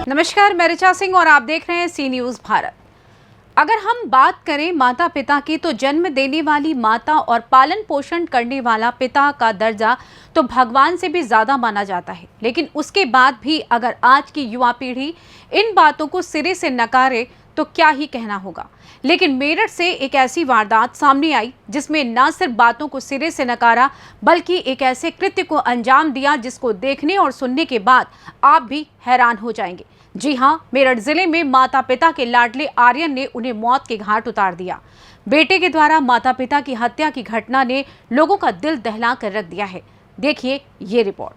नमस्कार, मैं ऋचा सिंह और आप देख रहे हैं सी न्यूज़ भारत। अगर हम बात करें माता पिता की, तो जन्म देने वाली माता और पालन पोषण करने वाला पिता का दर्जा तो भगवान से भी ज़्यादा माना जाता है। लेकिन उसके बाद भी अगर आज की युवा पीढ़ी इन बातों को सिरे से नकारे तो क्या ही कहना होगा। लेकिन मेरठ से एक ऐसी वारदात सामने आई जिसमें न सिर्फ बातों को सिरे से नकारा, बल्कि एक ऐसे कृत्य को अंजाम दिया जिसको देखने और सुनने के बाद आप भी हैरान हो जाएंगे। जी हां, मेरठ जिले में माता पिता के लाडले आर्यन ने उन्हें मौत के घाट उतार दिया। बेटे के द्वारा माता पिता की हत्या की घटना ने लोगों का दिल दहला कर रख दिया है। देखिए ये रिपोर्ट।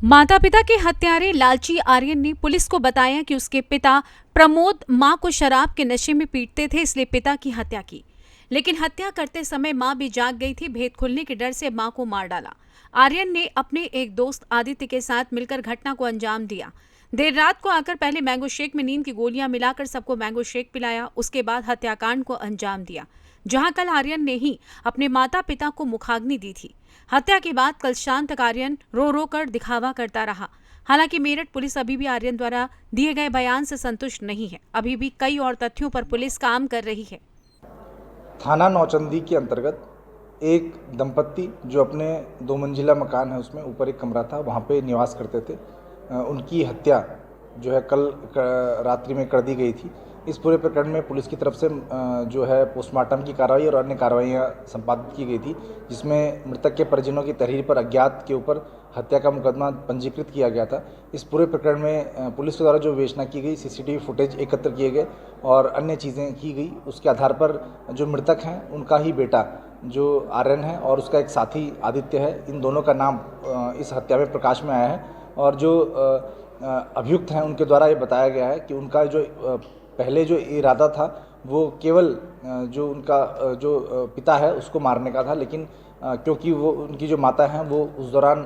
माता पिता के हत्यारे लालची आर्यन ने पुलिस को बताया कि उसके पिता प्रमोद मां को शराब के नशे में पीटते थे, इसलिए पिता की हत्या की। लेकिन हत्या करते समय मां भी जाग गई थी। भेद खुलने के डर से मां को मार डाला। आर्यन ने अपने एक दोस्त आदित्य के साथ मिलकर घटना को अंजाम दिया। देर रात को आकर पहले मैंगो शेक में नींद की गोलियां मिलाकर सबको मैंगो शेक पिलाया। उसके बाद हत्याकांड को अंजाम दिया, जहां कल आर्यन ने ही अपने माता पिता को मुखाग्नि दी थी। हत्या के बाद कल शाम तक आर्यन रो रो कर दिखावा करता रहा। हालांकि मेरठ पुलिस अभी भी आर्यन द्वारा दिए गए बयान से संतुष्ट नहीं है। अभी भी कई और तथ्यों पर पुलिस काम कर रही है। थाना नौचंदी के अंतर्गत एक दंपत्ति जो अपने 2 मंजिला मकान है उसमें ऊपर एक कमरा था, वहाँ पे निवास करते थे। उनकी हत्या जो है कल रात्रि में कर दी गई थी। इस पूरे प्रकरण में पुलिस की तरफ से जो है पोस्टमार्टम की कार्रवाई और अन्य कार्रवाइयाँ संपादित की गई थी, जिसमें मृतक के परिजनों की तहरीर पर अज्ञात के ऊपर हत्या का मुकदमा पंजीकृत किया गया था। इस पूरे प्रकरण में पुलिस के द्वारा जो विवेचना की गई, सीसीटीवी फुटेज एकत्र किए गए और अन्य चीज़ें की गई। उसके आधार पर जो मृतक हैं उनका ही बेटा जो आर्यन है और उसका एक साथी आदित्य है, इन दोनों का नाम इस हत्या में प्रकाश में आया है। और जो अभियुक्त हैं उनके द्वारा ये बताया गया है कि उनका जो पहले जो इरादा था वो केवल जो उनका जो पिता है उसको मारने का था, लेकिन क्योंकि वो उनकी जो माता हैं वो उस दौरान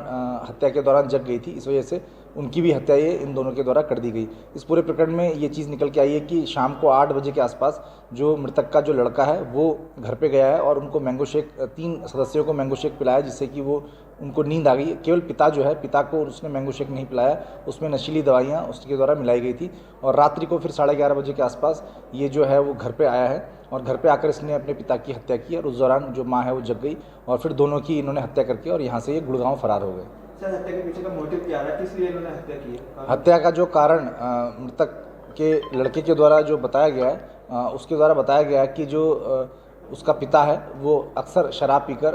हत्या के दौरान जग गई थी, इस वजह से उनकी भी हत्या ये इन दोनों के द्वारा कर दी गई। इस पूरे प्रकरण में ये चीज़ निकल के आई है कि शाम को 8 बजे के आसपास जो मृतक का जो लड़का है वो घर पे गया है और उनको मैंगो शेक 3 सदस्यों को मैंगो शेक पिलाया, जिससे कि वो उनको नींद आ गई। केवल पिता जो है, पिता को उसने मैंगो शेक नहीं पिलाया, उसमें नशीली दवाइयाँ उसके द्वारा मिलाई गई थी। और रात्रि को फिर 11:30 बजे के आसपास ये जो है वो घर पे आया है और घर पे आकर इसने अपने पिता की हत्या की और उस दौरान जो माँ है वो जग गई और फिर दोनों की इन्होंने हत्या करके और यहाँ से ये गुड़गांव फरार हो गए। सर, हत्या के पीछे का मोटिव क्या रहा, किस लिए इन्होंने हत्या की है? हत्या का जो कारण मृतक के लड़के के द्वारा जो बताया गया है, उसके द्वारा बताया गया है कि जो उसका पिता है वो अक्सर शराब पीकर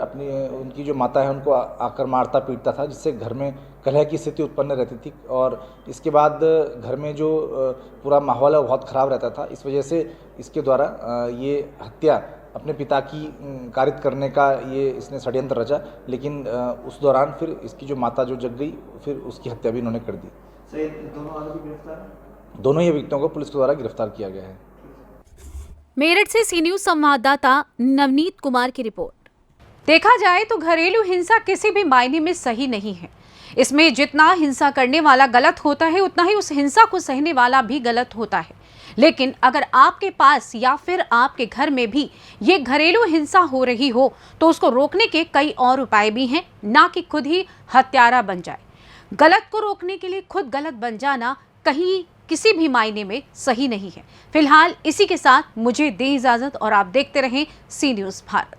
उनकी जो माता है उनको आकर मारता पीटता था, जिससे घर में कलह की स्थिति उत्पन्न रहती थी। और इसके बाद घर में जो पूरा माहौल है वो बहुत ख़राब रहता था। इस वजह से इसके द्वारा ये हत्या अपने पिता की कारित करने का ये इसने षड्यंत्र रचा, लेकिन उस दौरान फिर इसकी जो माता जो जग गई, फिर उसकी हत्या भी इन्होंने कर दी। सर, दोनों आरोपी गिरफ्तार? दोनों ही व्यक्तियों को पुलिस के द्वारा गिरफ्तार किया गया है। मेरठ से सी न्यूज़ संवाददाता नवनीत कुमार की रिपोर्ट। देखा जाए तो घरेलू हिंसा किसी भी मायने में सही नहीं है। इसमें जितना हिंसा करने वाला गलत होता है, उतना ही उस हिंसा को सहने वाला भी गलत होता है। लेकिन अगर आपके पास या फिर आपके घर में भी ये घरेलू हिंसा हो रही हो, तो उसको रोकने के कई और उपाय भी हैं, ना कि खुद ही हत्यारा बन जाए। गलत को रोकने के लिए खुद गलत बन जाना कहीं किसी भी मायने में सही नहीं है। फिलहाल इसी के साथ मुझे दें इजाजत और आप देखते रहें सी न्यूज़ भारत।